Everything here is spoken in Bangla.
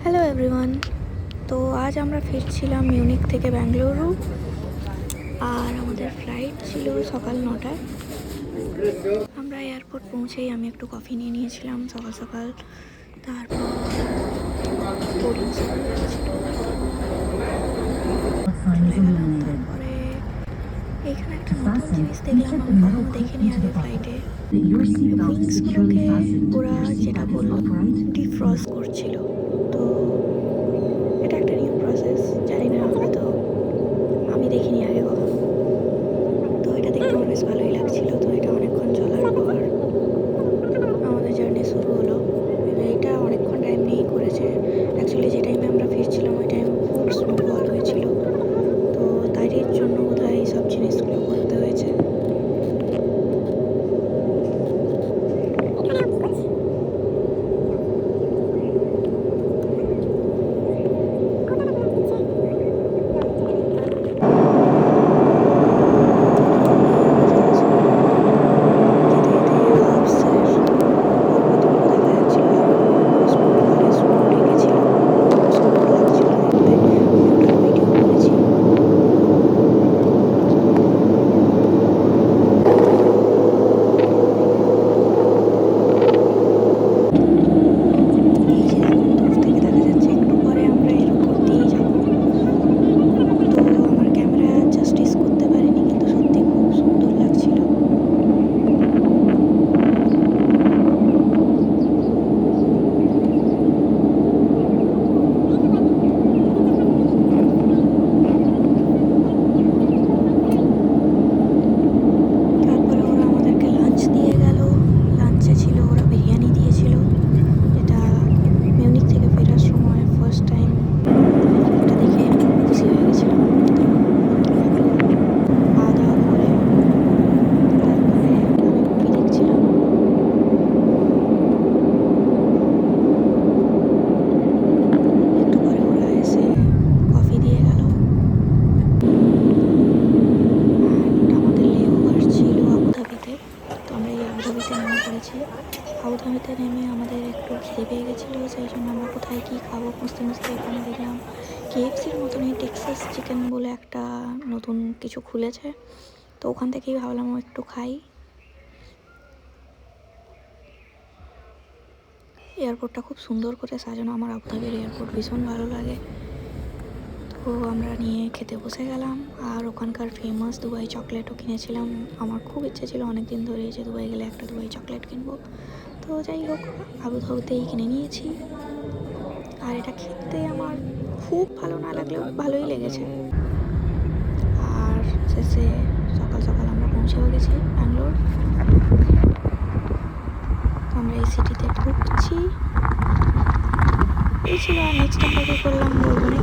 Hello everyone. তো আজ আমরা ফিরছিলাম মিউনিক থেকে ব্যাঙ্গালুরু, আর আমাদের ফ্লাইট ছিল সকাল 9টায়। আমরা এয়ারপোর্ট পৌঁছেই আমি একটু কফি নিয়ে নিয়েছিলাম সকাল সকাল। তারপর বোর্ডিং শুরু হয়ে গেছিলো, চলে গেলাম। তারপরে এইখানে একটা নতুন জিনিস দেখলাম, আমি কখনো দেখিনি আগে ফ্লাইটে। উইংসগুলোকে ওরা যেটা বললো ডিফ্রস্ট করছিল। তো এটা একটা নিউ প্রসেস, জানি না, হয়তো আমি দেখিনি আগে কখনো। তো এটা দেখতে আমার বেশ ভালোই লাগছিল। তো এটা অনেকক্ষণ চলার পর আমাদের জার্নি শুরু হলো। এটা অনেকক্ষণ টাইম নিয়েই করেছে। অ্যাকচুয়ালি যে টাইমে আমরা ফিরছিলাম ওই টাইমে খুব স্নোফল হয়েছিল, তো তারই জন্য বোধহয় এই সব জিনিসগুলো করতে হয়েছে। আবুধাবিতে নেমে আমাদের একটু খিদে পেয়ে গেছিলো, সেই জন্য আমরা কোথায় কী খাবো খুঁজতে খুঁজতে এখানে দেখলাম কেএফসির মতনই টেক্সাস চিকেন বলে একটা নতুন কিছু খুলেছে। তো ওখান থেকেই ভাবলাম একটু খাই। এয়ারপোর্টটা খুব সুন্দর করে সাজানো, আমার আবুধাবির এয়ারপোর্ট ভীষণ ভালো লাগে। তো আমরা নিয়ে খেতে বসে গেলাম, আর ওখানকার ফেমাস দুবাই চকলেটও কিনেছিলাম। আমার খুব ইচ্ছে ছিল অনেক দিন ধরেই যে দুবাই গেলে একটা দুবাই চকলেট কিনবো। তো যাই হোক, আবুধাবিতেই কিনে নিয়েছি। আর এটা খেতে আমার খুব ভালো না লাগলেও ভালোই লেগেছে। আর শেষে সকাল সকাল আমরা পৌঁছেও গেছি ব্যাঙ্গালোর। তো আমরা এই সিটিতে ঢুকছি। এই ছিল, আর নেক্সট আমরা কী করলাম বলবো না।